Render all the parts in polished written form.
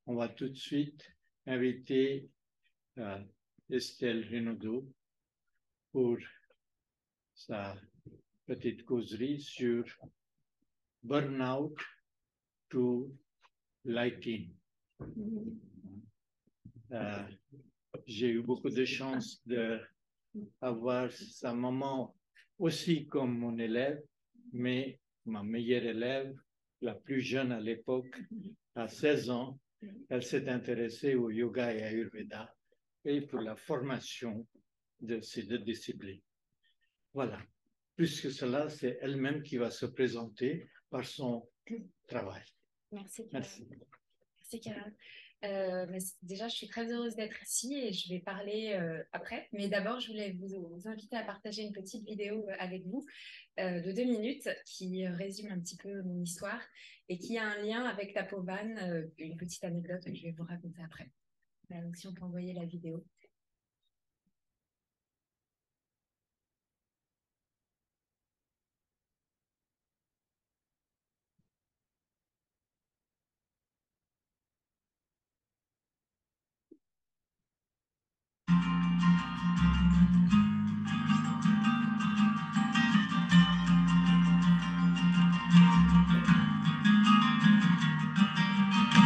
on va tout de suite inviter Estelle Renaudot pour sa petite causerie sur Burnout to Lighting. J'ai eu beaucoup de chance d'avoir sa maman aussi comme mon élève, mais ma meilleure élève, la plus jeune à l'époque, à 16 ans, elle s'est intéressée au yoga et à Ayurveda et pour la formation de ces deux disciplines. Voilà. Plus que cela, c'est elle-même qui va se présenter par son travail. Merci, Karen. Merci. Merci, Karen. Déjà, je suis très heureuse d'être ici et je vais parler après. Mais d'abord, je voulais vous inviter à partager une petite vidéo avec vous de 2 minutes qui résume un petit peu mon histoire et qui a un lien avec Tapovan, une petite anecdote que je vais vous raconter après. Donc, si on peut envoyer la vidéo.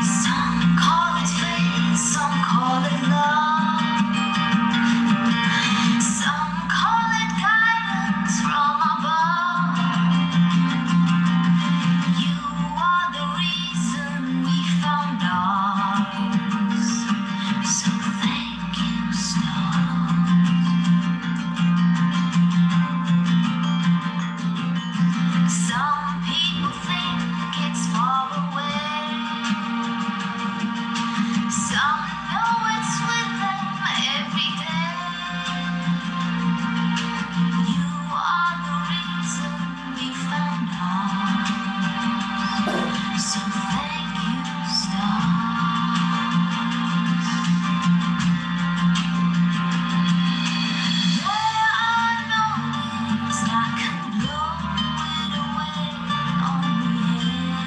Some call it fate, some call it love, some call it guidance from above. You are the reason we found ours, so thank you, stars. Some people think it's far away. Some know it's with them every day. You are the reason we found ours, so thank you, stars. There are no winds that can blow it away on the air.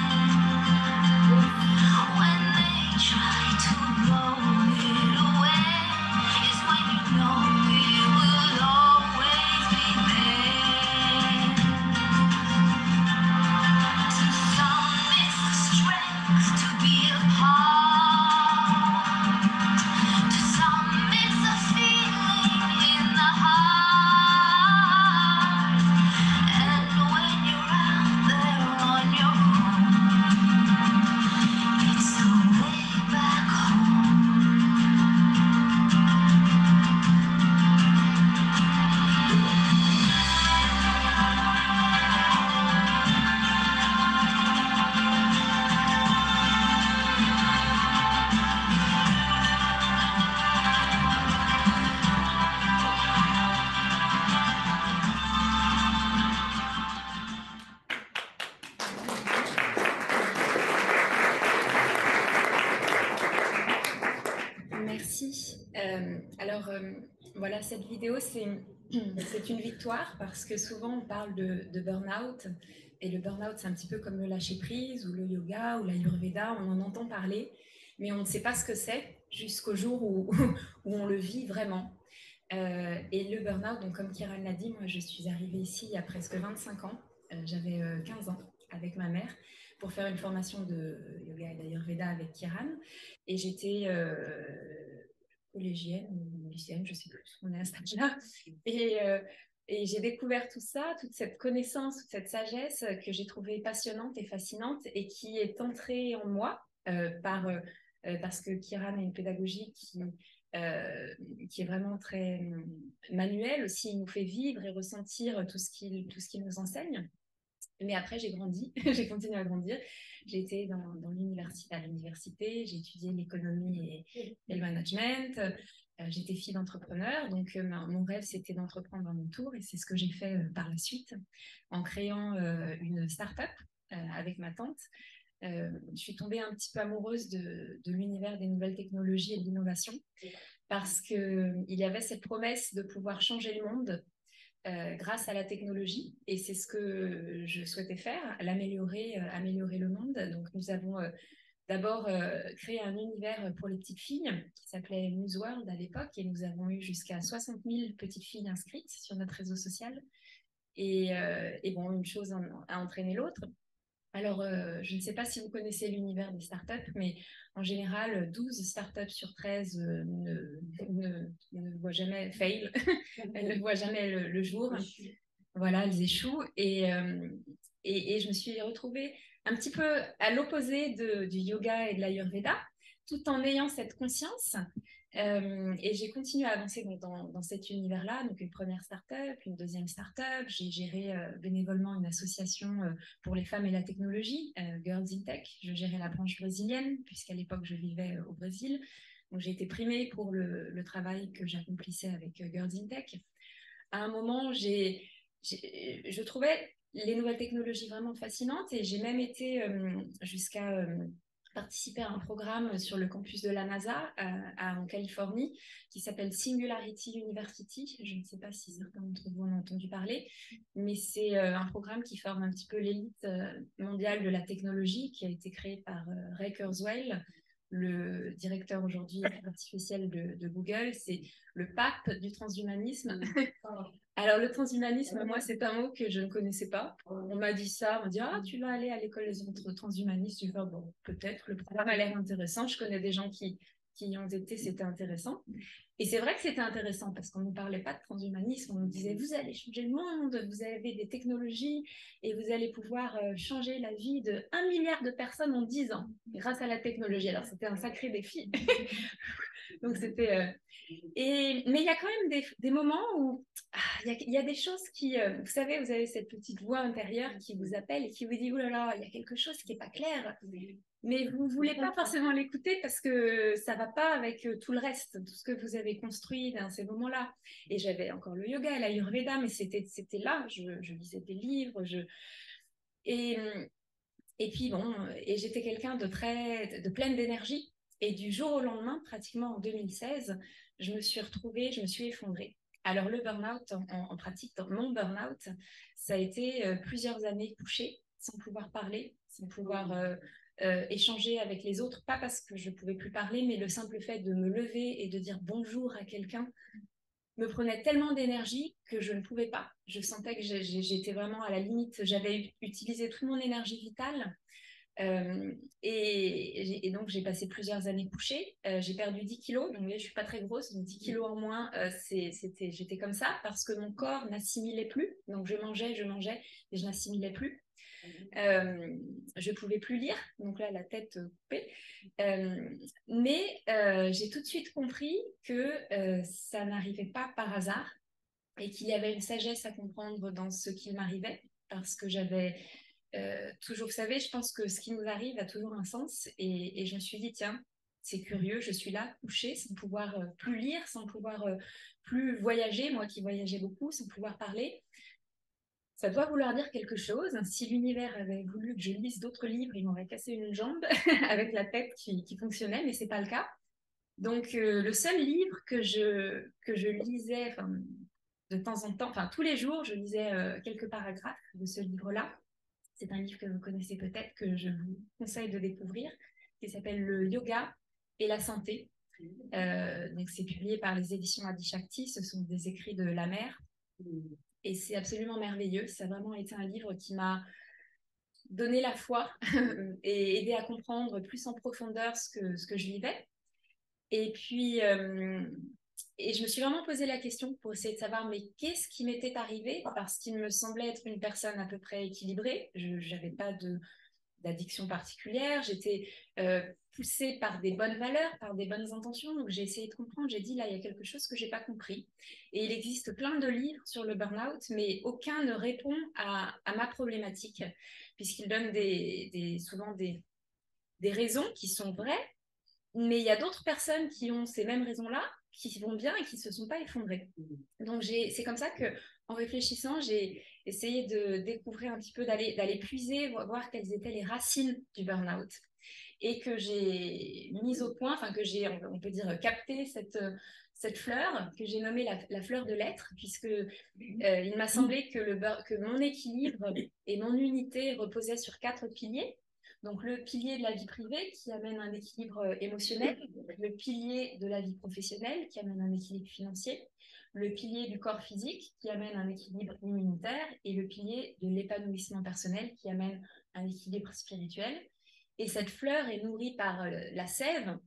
When they try to blow it away, is when you know we will always be there. To some it's the strength to be apart. To some it's a feeling in the heart. And when you're out there on your own, it's the way back home. Merci. Voilà, cette vidéo, c'est une victoire parce que souvent on parle de burn-out et le burn-out, c'est un petit peu comme le lâcher-prise ou le yoga ou l'ayurveda, on en entend parler, mais on ne sait pas ce que c'est jusqu'au jour où on le vit vraiment. Et le burn-out, donc comme Kiran l'a dit, moi je suis arrivée ici il y a presque 25 ans, j'avais 15 ans avec ma mère pour faire une formation de yoga et d'ayurveda avec Kiran. Et j'étais collégienne ou lycéenne, je ne sais plus, on est à cet âge-là. Et j'ai découvert tout ça, toute cette connaissance, toute cette sagesse que j'ai trouvée passionnante et fascinante et qui est entrée en moi parce que Kiran a une pédagogie qui est vraiment très manuelle aussi. Il nous fait vivre et ressentir tout ce qu'il nous enseigne. Mais après, j'ai grandi, j'ai continué à grandir. J'ai été à l'université, j'ai étudié l'économie et le management. J'étais fille d'entrepreneur, donc mon rêve, c'était d'entreprendre à mon tour. Et c'est ce que j'ai fait par la suite, en créant une start-up avec ma tante. Je suis tombée un petit peu amoureuse de l'univers des nouvelles technologies et de l'innovation, parce qu'il y avait cette promesse de pouvoir changer le monde grâce à la technologie, et c'est ce que je souhaitais faire, améliorer le monde. Donc nous avons d'abord créé un univers pour les petites filles qui s'appelait Muse World à l'époque, et nous avons eu jusqu'à 60 000 petites filles inscrites sur notre réseau social. Et bon, une chose a entraîné l'autre. Alors, je ne sais pas si vous connaissez l'univers des startups, mais en général, 12 startups sur 13 ne voient jamais fail, elles ne voient jamais le jour. Voilà, elles échouent. Et je me suis retrouvée un petit peu à l'opposé du yoga et de l'Ayurveda, tout en ayant cette conscience. Et j'ai continué à avancer donc, dans cet univers-là. Donc, une première start-up, une deuxième start-up. J'ai géré bénévolement une association pour les femmes et la technologie, Girls in Tech. Je gérais la branche brésilienne, puisqu'à l'époque, je vivais au Brésil. Donc, j'ai été primée pour le travail que j'accomplissais avec Girls in Tech. À un moment, je trouvais les nouvelles technologies vraiment fascinantes, et j'ai même été jusqu'à participer à un programme sur le campus de la NASA en Californie qui s'appelle Singularity University. Je ne sais pas si certains d'entre vous en ont entendu parler, mais c'est un programme qui forme un petit peu l'élite mondiale de la technologie, qui a été créé par Ray Kurzweil, le directeur aujourd'hui artificiel de Google. C'est le pape du transhumanisme. Alors, le transhumanisme, moi, c'est un mot que je ne connaissais pas. On m'a dit ça, on m'a dit « Ah, tu vas aller à l'école des transhumanistes ». Je dis « Bon, peut-être, le programme a l'air intéressant. » Je connais des gens qui y ont été, c'était intéressant. Et c'est vrai que c'était intéressant parce qu'on ne nous parlait pas de transhumanisme. On nous disait « Vous allez changer le monde, vous avez des technologies et vous allez pouvoir changer la vie de 1 milliard de personnes en 10 ans grâce à la technologie ». Alors, c'était un sacré défi. Donc, c'était... mais il y a quand même des moments où il y a des choses qui, vous savez, vous avez cette petite voix intérieure qui vous appelle et qui vous dit « Oh là là, il y a quelque chose qui n'est pas clair ». Mais vous ne voulez pas forcément l'écouter parce que ça ne va pas avec tout le reste, tout ce que vous avez construit dans ces moments-là. Et j'avais encore le yoga et l'Ayurveda, mais c'était là, je lisais des livres. Et puis bon, et j'étais quelqu'un de pleine d'énergie. Et du jour au lendemain, pratiquement en 2016, je me suis effondrée. Alors le burn-out, en pratique, mon burn-out, ça a été plusieurs années couchée, sans pouvoir parler, sans pouvoir échanger avec les autres, pas parce que je ne pouvais plus parler, mais le simple fait de me lever et de dire bonjour à quelqu'un me prenait tellement d'énergie que je ne pouvais pas. Je sentais que j'étais vraiment à la limite, j'avais utilisé toute mon énergie vitale. Et donc, j'ai passé plusieurs années couchée. J'ai perdu 10 kilos, donc je ne suis pas très grosse, donc 10 kilos en moins, j'étais comme ça parce que mon corps n'assimilait plus. Donc, je mangeais, et je n'assimilais plus. Je ne pouvais plus lire, donc là, la tête coupée. Mais j'ai tout de suite compris que ça n'arrivait pas par hasard et qu'il y avait une sagesse à comprendre dans ce qui m'arrivait parce que j'avais... toujours, vous savez, je pense que ce qui nous arrive a toujours un sens. Et je me suis dit, tiens, c'est curieux, je suis là, couchée, sans pouvoir plus lire, sans pouvoir plus voyager, moi qui voyageais beaucoup, sans pouvoir parler. Ça doit vouloir dire quelque chose. Si l'univers avait voulu que je lise d'autres livres, il m'aurait cassé une jambe avec la tête qui fonctionnait, mais ce n'est pas le cas. Donc, le seul livre que je lisais de temps en temps, tous les jours, je lisais quelques paragraphes de ce livre-là. C'est un livre que vous connaissez peut-être, que je vous conseille de découvrir, qui s'appelle Le yoga et la santé. Donc, c'est publié par les éditions Adishakti. Ce sont des écrits de la mère. Et c'est absolument merveilleux. Ça a vraiment été un livre qui m'a donné la foi et aidé à comprendre plus en profondeur ce que je vivais. Et puis, et je me suis vraiment posé la question pour essayer de savoir, mais qu'est-ce qui m'était arrivé? Parce qu'il me semblait être une personne à peu près équilibrée. Je n'avais pas d'addiction particulière. J'étais poussée par des bonnes valeurs, par des bonnes intentions. Donc, j'ai essayé de comprendre. J'ai dit, là, il y a quelque chose que je n'ai pas compris. Et il existe plein de livres sur le burn-out, mais aucun ne répond à ma problématique, puisqu'il donne souvent des raisons qui sont vraies, mais il y a d'autres personnes qui ont ces mêmes raisons-là, qui vont bien et qui ne se sont pas effondrées. Donc, c'est comme ça qu'en réfléchissant, j'ai essayé de découvrir un petit peu, d'aller puiser, voir quelles étaient les racines du burn-out. Et que j'ai mise au point, que j'ai, on peut dire, capté cette fleur que j'ai nommée la fleur de l'être, puisque il m'a semblé que mon équilibre et mon unité reposaient sur 4 piliers. Donc, le pilier de la vie privée qui amène un équilibre émotionnel, le pilier de la vie professionnelle qui amène un équilibre financier, le pilier du corps physique qui amène un équilibre immunitaire et le pilier de l'épanouissement personnel qui amène un équilibre spirituel. Et cette fleur est nourrie par la sève,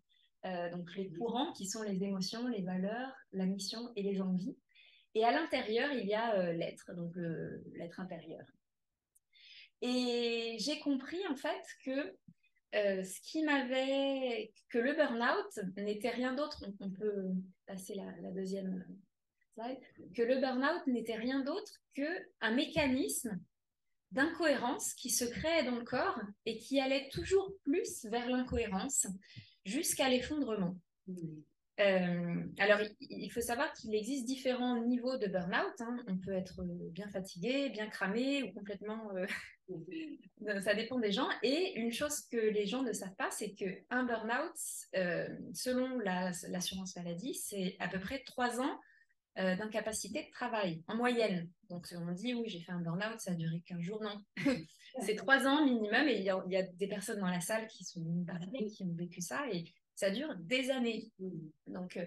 donc les courants qui sont les émotions, les valeurs, la mission et les envies. Et à l'intérieur, il y a l'être, donc l'être intérieur. Et j'ai compris en fait que que le burn-out n'était rien d'autre, on peut passer la deuxième slide, que le burn-out n'était rien d'autre qu'un mécanisme d'incohérence qui se créait dans le corps et qui allait toujours plus vers l'incohérence jusqu'à l'effondrement. Alors, il faut savoir qu'il existe différents niveaux de burn-out. On peut être bien fatigué, bien cramé ou complètement... ça dépend des gens. Et une chose que les gens ne savent pas, c'est qu'un burn-out, selon l'assurance maladie, c'est à peu près 3 ans d'incapacité de travail, en moyenne. Donc, on dit, oui, j'ai fait un burn-out, ça a duré 15 jours. Non, c'est 3 ans minimum. Et il y a des personnes dans la salle qui sont qui ont vécu ça. Et ça dure des années. Donc,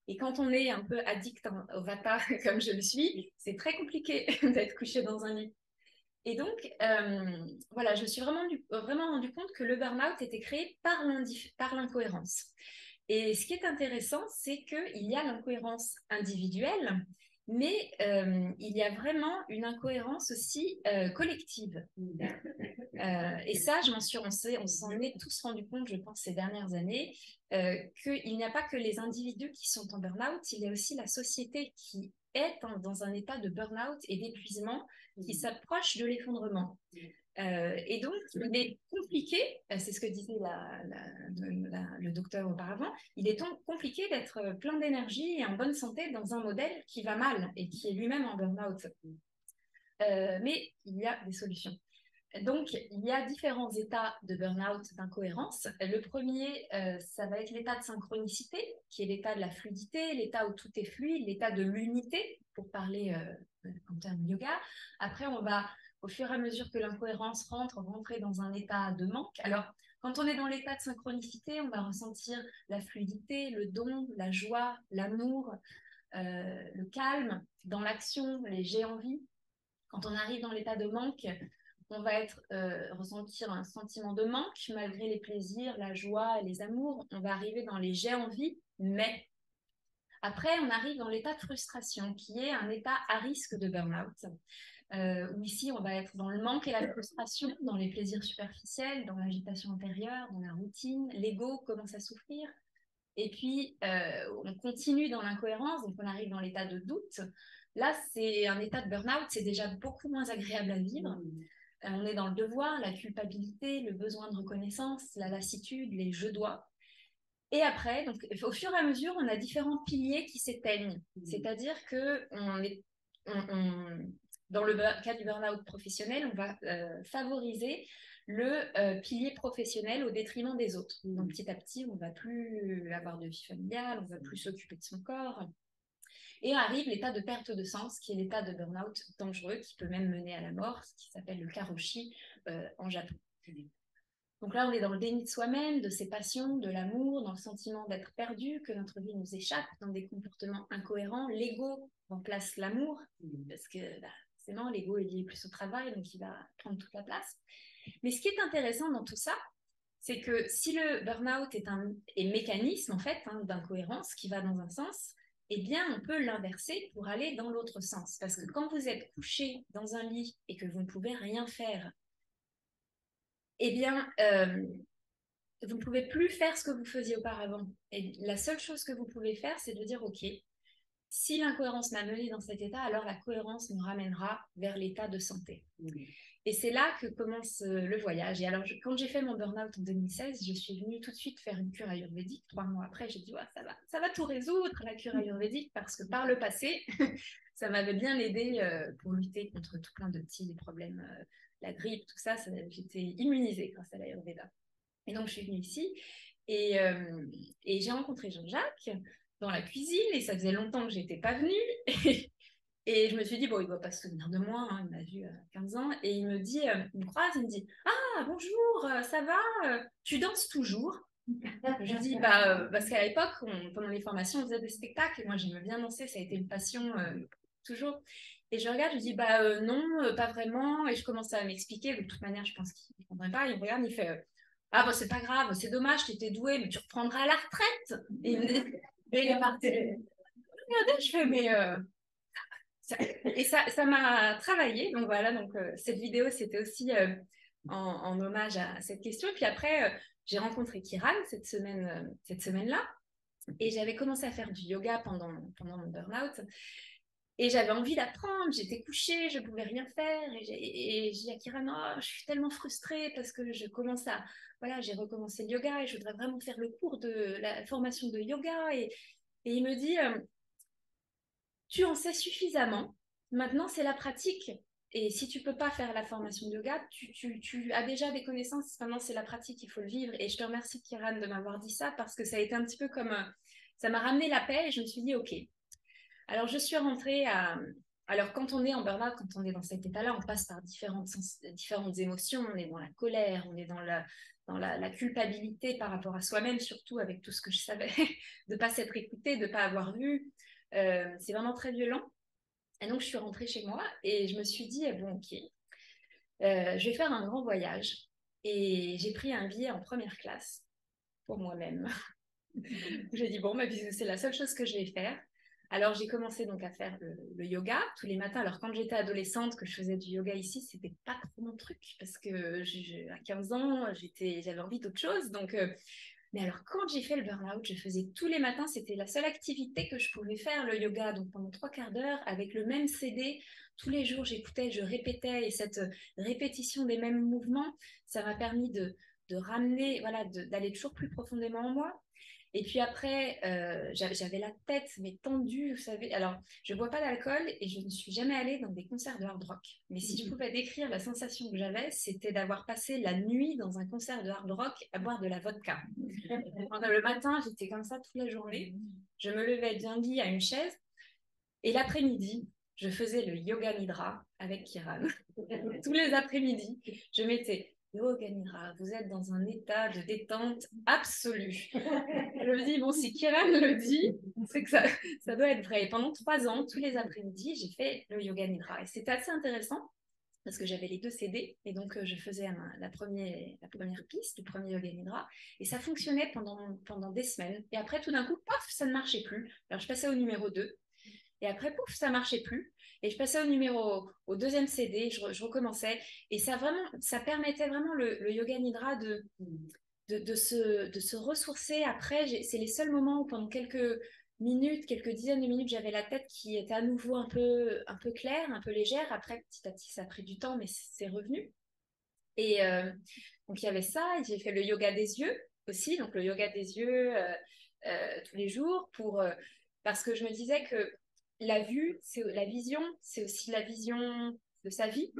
et quand on est un peu addict au Vata, comme je le suis, c'est très compliqué d'être couché dans un lit. Et donc, voilà, je me suis vraiment rendu compte que le burn-out était créé par l'incohérence. Et ce qui est intéressant, c'est qu'il y a l'incohérence individuelle, mais il y a vraiment une incohérence aussi collective. Et ça, on s'en est tous rendu compte, je pense, ces dernières années, qu'il n'y a pas que les individus qui sont en burn-out, il y a aussi la société qui est dans un état de burn-out et d'épuisement qui s'approche de l'effondrement. Et donc, il est compliqué, c'est ce que disait le docteur auparavant, il est compliqué d'être plein d'énergie et en bonne santé dans un modèle qui va mal et qui est lui-même en burn-out. Mais il y a des solutions. Donc, il y a différents états de burn-out, d'incohérence. Le premier, ça va être l'état de synchronicité, qui est l'état de la fluidité, l'état où tout est fluide, l'état de l'unité, pour parler en termes yoga. Après, on va, au fur et à mesure que l'incohérence rentrer dans un état de manque. Alors, quand on est dans l'état de synchronicité, on va ressentir la fluidité, le don, la joie, l'amour, le calme, dans l'action, les j'ai envie. Quand on arrive dans l'état de manque, on va ressentir un sentiment de manque malgré les plaisirs, la joie et les amours. On va arriver dans les j'ai envie, mais après, on arrive dans l'état de frustration, qui est un état à risque de burn-out. Où ici, on va être dans le manque et la frustration, dans les plaisirs superficiels, dans l'agitation intérieure, dans la routine. L'ego commence à souffrir. Et puis, on continue dans l'incohérence, donc on arrive dans l'état de doute. Là, c'est un état de burn-out, c'est déjà beaucoup moins agréable à vivre. On est dans le devoir, la culpabilité, le besoin de reconnaissance, la lassitude, les je dois. Et après, donc, au fur et à mesure, on a différents piliers qui s'éteignent. C'est-à-dire que dans le cas du burn-out professionnel, on va favoriser le pilier professionnel au détriment des autres. Donc, petit à petit, on ne va plus avoir de vie familiale, on ne va plus s'occuper de son corps. Et arrive l'état de perte de sens, qui est l'état de burn-out dangereux, qui peut même mener à la mort, ce qui s'appelle le karoshi en Japon. Donc là, on est dans le déni de soi-même, de ses passions, de l'amour, dans le sentiment d'être perdu, que notre vie nous échappe, dans des comportements incohérents. L'ego remplace l'amour, parce que forcément, l'ego est lié plus au travail, donc il va prendre toute la place. Mais ce qui est intéressant dans tout ça, c'est que si le burn-out est mécanisme, en fait, d'incohérence qui va dans un sens, eh bien, on peut l'inverser pour aller dans l'autre sens. Parce que quand vous êtes couché dans un lit et que vous ne pouvez rien faire, eh bien, vous ne pouvez plus faire ce que vous faisiez auparavant. Et la seule chose que vous pouvez faire, c'est de dire, OK, si l'incohérence m'a mené dans cet état, alors la cohérence me ramènera vers l'état de santé. Et c'est là que commence le voyage. Et alors, quand j'ai fait mon burn-out en 2016, je suis venue tout de suite faire une cure ayurvédique. 3 mois après, j'ai dit, ouais, ça va tout résoudre, la cure ayurvédique, parce que par le passé, ça m'avait bien aidé pour lutter contre tout plein de petits problèmes, la grippe, tout ça, j'étais immunisée grâce à l'ayurveda. Et donc, je suis venue ici et j'ai rencontré Jean-Jacques dans la cuisine et ça faisait longtemps que je n'étais pas venue. Et je me suis dit, bon, il ne va pas se souvenir de moi, il m'a vu à 15 ans. Et il me dit, il me croise, il me dit, ah, Ah, bonjour, ça va? Tu danses toujours? Je dis, parce qu'à l'époque, pendant les formations, on faisait des spectacles. Et moi, j'aimais bien danser, ça a été une passion toujours. Et je regarde, je dis, non, pas vraiment. Et je commence à m'expliquer. De toute manière, je pense qu'il ne comprendrait pas. Il me regarde, il fait, ah, c'est pas grave, c'est dommage, tu étais douée, mais tu reprendras à la retraite. Et il me dit, et il est parti. Regardez, je fais, mais. Et ça m'a travaillé. Donc voilà, donc, cette vidéo, c'était aussi en hommage à cette question. Et puis après, j'ai rencontré Kiran cette semaine-là. Et j'avais commencé à faire du yoga pendant mon burn-out. Et j'avais envie d'apprendre. J'étais couchée, je ne pouvais rien faire. Et j'ai dit à Kiran, oh, je suis tellement frustrée parce que voilà, j'ai recommencé le yoga et je voudrais vraiment faire le cours de la formation de yoga. Et il me dit, tu en sais suffisamment. Maintenant, c'est la pratique. Et si tu peux pas faire la formation de yoga, tu as déjà des connaissances. Maintenant, c'est la pratique, il faut le vivre. Et je te remercie, Kiran, de m'avoir dit ça parce que ça a été un petit peu comme... ça m'a ramené la paix et je me suis dit, OK. Alors, je suis rentrée à... Alors, quand on est en burn-out, quand on est dans cet état-là, on passe par différentes émotions. On est dans la colère, on est dans la culpabilité par rapport à soi-même, surtout avec tout ce que je savais, de ne pas s'être écoutée, de ne pas avoir vu. C'est vraiment très violent. Et donc, je suis rentrée chez moi et je me suis dit, bon, OK, je vais faire un grand voyage. Et j'ai pris un billet en première classe pour moi-même. J'ai dit, bon, c'est la seule chose que je vais faire. Alors, j'ai commencé donc à faire le yoga tous les matins. Alors, quand j'étais adolescente, que je faisais du yoga ici, c'était pas trop mon truc parce que à 15 ans, j'avais envie d'autre chose. Donc, mais alors, quand j'ai fait le burn-out, je faisais tous les matins, c'était la seule activité que je pouvais faire, le yoga. Donc, pendant 3/4 d'heure, avec le même CD, tous les jours, j'écoutais, je répétais. Et cette répétition des mêmes mouvements, ça m'a permis de ramener, voilà, d'aller toujours plus profondément en moi. Et puis après, j'avais la tête mais tendue, vous savez. Alors, je ne bois pas d'alcool et je ne suis jamais allée dans des concerts de hard rock. Mais si je pouvais décrire la sensation que j'avais, c'était d'avoir passé la nuit dans un concert de hard rock à boire de la vodka. Le matin, j'étais comme ça toute la journée. Je me levais d'un lit à une chaise. Et l'après-midi, je faisais le yoga nidra avec Kiran. Tous les après-midi, je mettais yoga nidra. Vous êtes dans un état de détente absolue. Je me dis, bon, si Kiran le dit, c'est que ça doit être vrai. Et pendant 3 ans, tous les après-midi, j'ai fait le yoga nidra. Et c'était assez intéressant parce que j'avais les 2 CD. Et donc, je faisais la première piste, le premier yoga nidra. Et ça fonctionnait pendant des semaines. Et après, tout d'un coup, paf, ça ne marchait plus. Alors, je passais au numéro 2. Et après, pouf, ça marchait plus. Et je passais au 2e CD, je recommençais. Et ça permettait vraiment le yoga nidra de se ressourcer. Après, c'est les seuls moments où pendant quelques minutes, quelques dizaines de minutes, j'avais la tête qui était à nouveau un peu claire, un peu légère. Après, petit à petit, ça a pris du temps, mais c'est revenu. Et donc, il y avait ça. J'ai fait le yoga des yeux aussi. Donc, le yoga des yeux tous les jours parce que je me disais que la vision, c'est aussi la vision de sa vie.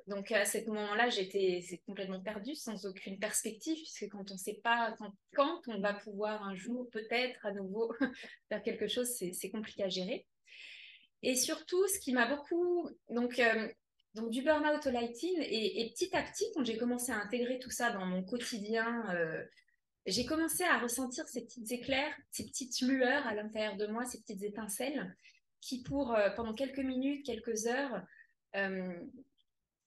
Donc à ce moment-là, c'est complètement perdu, sans aucune perspective, puisque quand on ne sait pas quand on va pouvoir un jour peut-être à nouveau faire quelque chose, c'est compliqué à gérer. Et surtout, ce qui m'a beaucoup... Donc du burn-out au lighting, et petit à petit, quand j'ai commencé à intégrer tout ça dans mon quotidien, j'ai commencé à ressentir ces petits éclairs, ces petites lueurs à l'intérieur de moi, ces petites étincelles qui, pendant quelques minutes, quelques heures,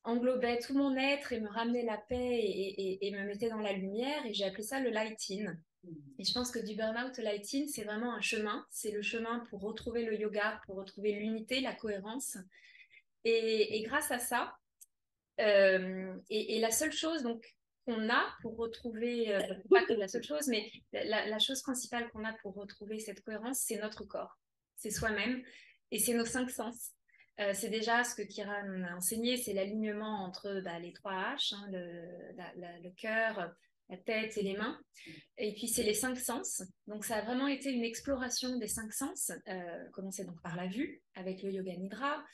englobaient tout mon être et me ramenaient la paix et me mettaient dans la lumière. Et j'ai appelé ça le light-in. Et je pense que du burn-out au light-in, c'est vraiment un chemin. C'est le chemin pour retrouver le yoga, pour retrouver l'unité, la cohérence. Et grâce à ça, et la seule chose donc qu'on a pour retrouver, pas que la seule chose, mais la chose principale qu'on a pour retrouver cette cohérence, c'est notre corps, c'est soi-même et c'est nos 5 sens. C'est déjà ce que Kiran a enseigné, c'est l'alignement entre les 3 H, hein, le cœur, la tête et les mains. Et puis c'est les 5 sens. Donc ça a vraiment été une exploration des 5 sens, commencé donc par la vue avec le yoga nidra.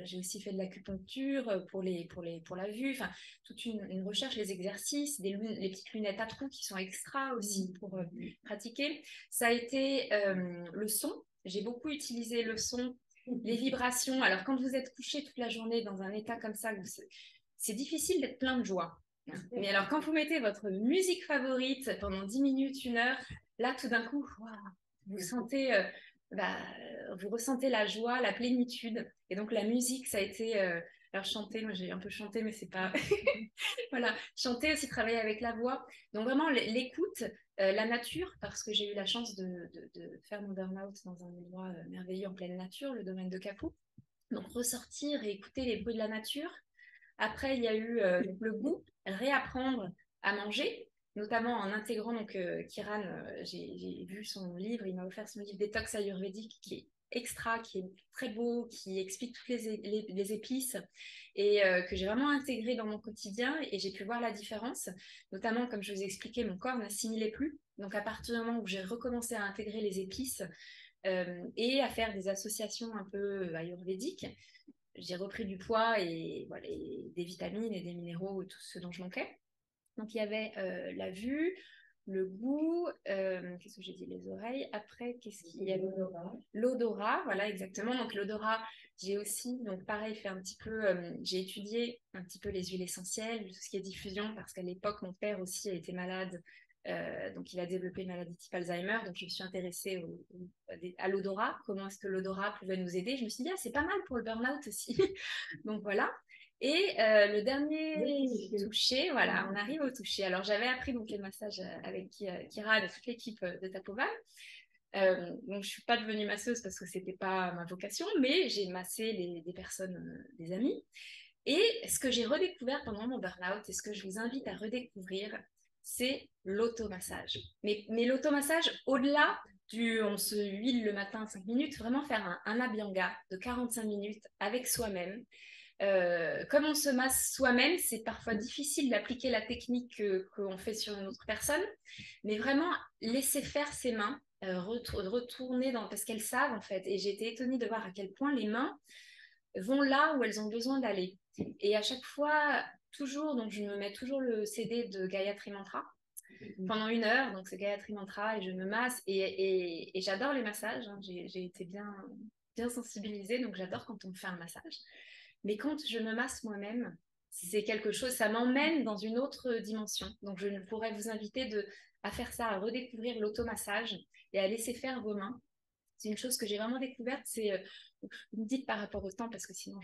J'ai aussi fait de l'acupuncture pour la vue, enfin toute une recherche, les exercices, les petites lunettes à trous qui sont extra aussi pour pratiquer. Ça a été le son. J'ai beaucoup utilisé le son, les vibrations. Alors quand vous êtes couché toute la journée dans un état comme ça, c'est difficile d'être plein de joie. Mais alors, quand vous mettez votre musique favorite pendant 10 minutes, 1 heure, là, tout d'un coup, waouh, vous sentez, vous ressentez la joie, la plénitude. Et donc, la musique, ça a été... alors, chanter, moi, j'ai un peu chanté, mais c'est pas... Voilà, chanter aussi, travailler avec la voix. Donc, vraiment, l'écoute, la nature, parce que j'ai eu la chance de faire mon burn-out dans un endroit merveilleux en pleine nature, le domaine de Capoue. Donc, ressortir et écouter les bruits de la nature. Après, il y a eu le goût, réapprendre à manger, notamment en intégrant, donc Kiran, j'ai vu son livre, il m'a offert son livre Détox ayurvédique qui est extra, qui est très beau, qui explique toutes les épices et que j'ai vraiment intégré dans mon quotidien et j'ai pu voir la différence. Notamment, comme je vous ai expliqué, mon corps n'assimilait plus. Donc à partir du moment où j'ai recommencé à intégrer les épices et à faire des associations un peu ayurvédiques, j'ai repris du poids et, voilà, et des vitamines et des minéraux, tout ce dont je manquais. Donc il y avait la vue, le goût, qu'est-ce que j'ai dit, les oreilles. Après, qu'est-ce qu'il y a? L'odorat, voilà, exactement. Donc l'odorat, j'ai aussi, donc pareil, fait un petit peu, j'ai étudié un petit peu les huiles essentielles, tout ce qui est diffusion, parce qu'à l'époque, mon père aussi a été malade. Donc il a développé une maladie type Alzheimer, donc je me suis intéressée à l'odorat, comment est-ce que l'odorat pouvait nous aider. Je me suis dit, ah, c'est pas mal pour le burn-out aussi. Donc voilà. Et le dernier toucher, voilà, on arrive au toucher. Alors j'avais appris donc les massages avec Kira et toute l'équipe de Tapovan. Donc je suis pas devenue masseuse parce que c'était pas ma vocation, mais j'ai massé des personnes, des amis. Et ce que j'ai redécouvert pendant mon burn-out et ce que je vous invite à redécouvrir, c'est l'automassage. Mais l'automassage, au-delà du on se huile le matin 5 minutes, vraiment faire un abhyanga de 45 minutes avec soi-même. Comme on se masse soi-même, c'est parfois difficile d'appliquer la technique qu'on fait sur une autre personne, mais vraiment laisser faire ses mains, retourner parce qu'elles savent en fait. Et j'ai été étonnée de voir à quel point les mains vont là où elles ont besoin d'aller. Et à chaque fois, toujours, donc je me mets toujours le CD de Gayatri Mantra pendant 1 heure, donc c'est Gayatri Mantra et je me masse et j'adore les massages, hein. J'ai été bien sensibilisée, donc j'adore quand on me fait un massage. Mais quand je me masse moi-même, c'est quelque chose, ça m'emmène dans une autre dimension. Donc je pourrais vous inviter à faire ça, à redécouvrir l'automassage et à laisser faire vos mains. C'est une chose que j'ai vraiment découverte, vous me dites par rapport au temps, parce que sinon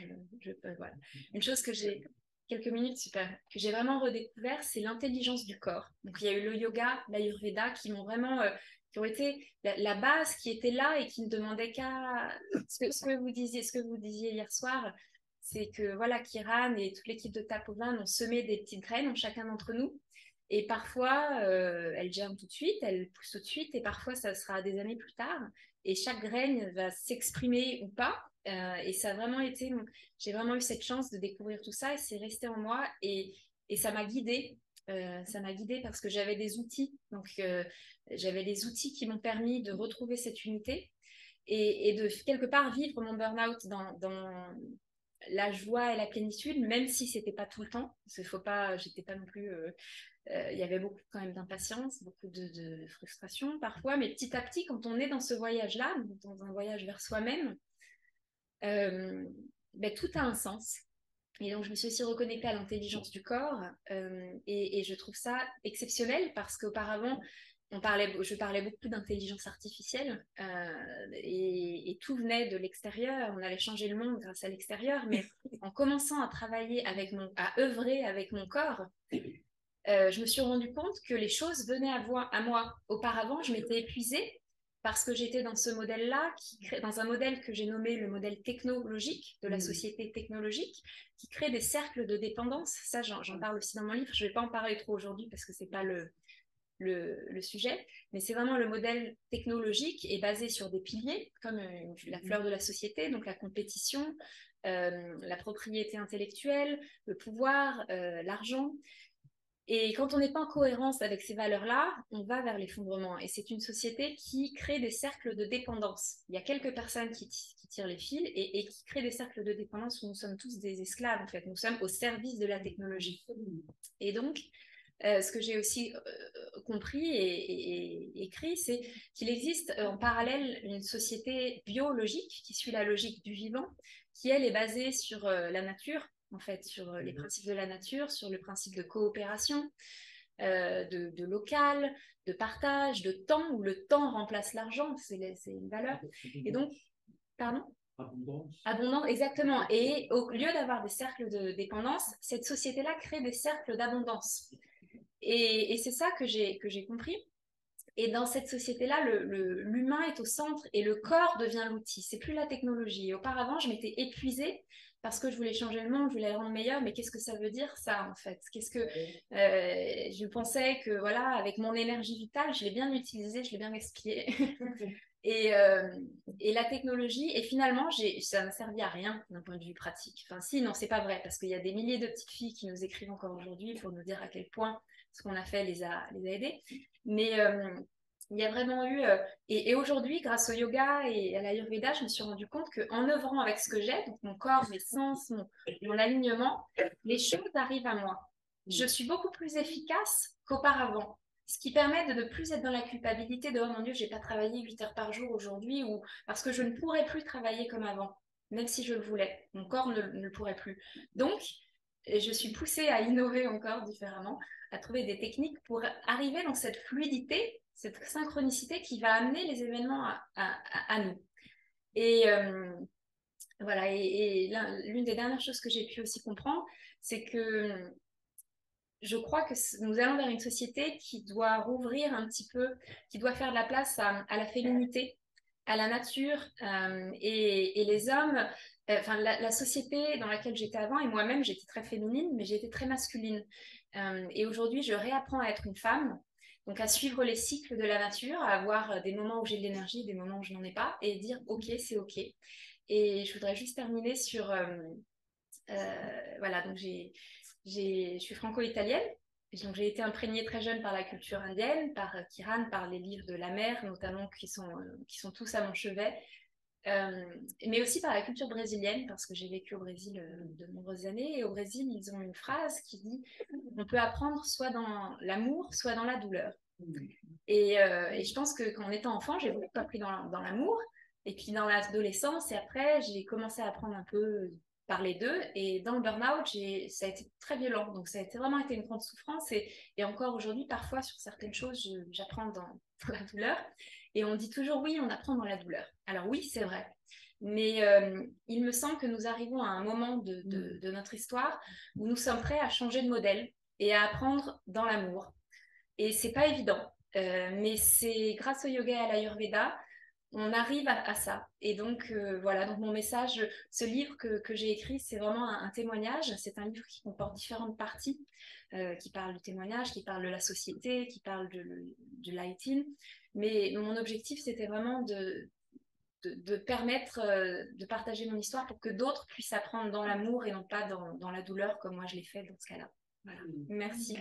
voilà. Une chose que j'ai, quelques minutes, super, que j'ai vraiment redécouvert, c'est l'intelligence du corps. Donc il y a eu le yoga, l'ayurveda, qui m'ont vraiment, qui ont été la base, qui était là et qui ne demandait qu'à, ce que vous disiez hier soir, c'est que voilà, Kiran et toute l'équipe de Tapovan ont semé des petites graines en chacun d'entre nous. Et parfois, elles germent tout de suite, elles poussent tout de suite, et parfois, ça sera des années plus tard. Et chaque graine va s'exprimer ou pas. Et ça a vraiment été, j'ai vraiment eu cette chance de découvrir tout ça, et c'est resté en moi, et ça m'a guidée. Ça m'a guidée parce que j'avais des outils. Donc, j'avais des outils qui m'ont permis de retrouver cette unité et de quelque part vivre mon burn-out dans la joie et la plénitude, même si c'était pas tout le temps. Parce qu'il faut pas, j'étais pas non plus. Il y avait beaucoup quand même d'impatience, beaucoup de frustration parfois, mais petit à petit, quand on est dans ce voyage-là, dans un voyage vers soi-même, tout a un sens. Et donc, je me suis aussi reconnectée à l'intelligence du corps et je trouve ça exceptionnel parce qu'auparavant, je parlais beaucoup d'intelligence artificielle et tout venait de l'extérieur. On allait changer le monde grâce à l'extérieur, mais en commençant à travailler à œuvrer avec mon corps, je me suis rendu compte que les choses venaient à moi. Auparavant, je m'étais épuisée parce que j'étais dans ce modèle-là, dans un modèle que j'ai nommé le modèle technologique de la société technologique, qui crée des cercles de dépendance. Ça, j'en parle aussi dans mon livre. Je ne vais pas en parler trop aujourd'hui parce que ce n'est pas le sujet, mais c'est vraiment le modèle technologique est basé sur des piliers comme la fleur de la société, donc la compétition, la propriété intellectuelle, le pouvoir, l'argent. Et quand on n'est pas en cohérence avec ces valeurs-là, on va vers l'effondrement. Et c'est une société qui crée des cercles de dépendance. Il y a quelques personnes qui tirent les fils et qui créent des cercles de dépendance où nous sommes tous des esclaves, en fait. Nous sommes au service de la technologie. Et donc, ce que j'ai aussi compris et écrit, c'est qu'il existe en parallèle une société biologique qui suit la logique du vivant, qui elle est basée sur la nature, en fait, sur les principes de la nature, sur le principe de coopération, de local, de partage, de temps, où le temps remplace l'argent, c'est une valeur. Et donc, pardon? Abondance, exactement. Et au lieu d'avoir des cercles de dépendance, cette société-là crée des cercles d'abondance. Et c'est ça que j'ai compris. Et dans cette société-là, l'humain est au centre et le corps devient l'outil. C'est plus la technologie. Et auparavant, je m'étais épuisée parce que je voulais changer le monde, je voulais le rendre meilleur. Mais qu'est-ce que ça veut dire, ça, en fait? Je pensais que, voilà, avec mon énergie vitale, je l'ai bien utilisée, je l'ai bien gaspillée. Et la technologie, et finalement, ça n'a servi à rien d'un point de vue pratique. Enfin, si, non, c'est pas vrai, parce qu'il y a des milliers de petites filles qui nous écrivent encore aujourd'hui pour nous dire à quel point ce qu'on a fait les a aidées. Mais il y a vraiment eu... et aujourd'hui, grâce au yoga et à l'Ayurveda, je me suis rendu compte qu'en œuvrant avec ce que j'ai, donc mon corps, mes sens, mon alignement, les choses arrivent à moi. Je suis beaucoup plus efficace qu'auparavant. Ce qui permet de ne plus être dans la culpabilité de « Oh mon Dieu, j'ai pas travaillé 8 heures par jour aujourd'hui » ou parce que je ne pourrais plus travailler comme avant, même si je le voulais. Mon corps ne le pourrait plus. Donc, je suis poussée à innover encore différemment, à trouver des techniques pour arriver dans cette fluidité, cette synchronicité qui va amener les événements à nous. Et voilà, et l'une des dernières choses que j'ai pu aussi comprendre, c'est que je crois que nous allons vers une société qui doit rouvrir un petit peu, qui doit faire de la place à la féminité, à la nature, et les hommes, enfin la société dans laquelle j'étais avant, et moi-même j'étais très féminine, mais j'étais très masculine. Et aujourd'hui, je réapprends à être une femme, donc à suivre les cycles de la nature, à avoir des moments où j'ai de l'énergie, des moments où je n'en ai pas, et dire ok, c'est ok. Et je voudrais juste terminer sur, voilà, donc je suis franco-italienne, donc j'ai été imprégnée très jeune par la culture indienne, par Kiran, par les livres de la mer, notamment qui sont tous à mon chevet, mais aussi par la culture brésilienne, parce que j'ai vécu au Brésil de nombreuses années, et au Brésil, ils ont une phrase qui dit « On peut apprendre soit dans l'amour, soit dans la douleur ». Et je pense qu'en étant enfant, j'ai beaucoup appris dans l'amour, et puis dans l'adolescence, et après, j'ai commencé à apprendre un peu par les deux, et dans le burn-out, ça a été très violent, donc ça a vraiment été une grande souffrance, et encore aujourd'hui, parfois, sur certaines choses, j'apprends dans la douleur, et on dit toujours oui, on apprend dans la douleur. Alors oui, c'est vrai, mais il me semble que nous arrivons à un moment de notre histoire où nous sommes prêts à changer de modèle et à apprendre dans l'amour, et c'est pas évident, mais c'est grâce au yoga et à l'Ayurveda, on arrive à ça. Et donc, voilà, donc mon message, ce livre que j'ai écrit, c'est vraiment un témoignage. C'est un livre qui comporte différentes parties, qui parle du témoignage, qui parle de la société, qui parle du lighting. Mais mon objectif, c'était vraiment de permettre de partager mon histoire pour que d'autres puissent apprendre dans l'amour et non pas dans la douleur, comme moi je l'ai fait dans ce cas-là. Voilà. Merci.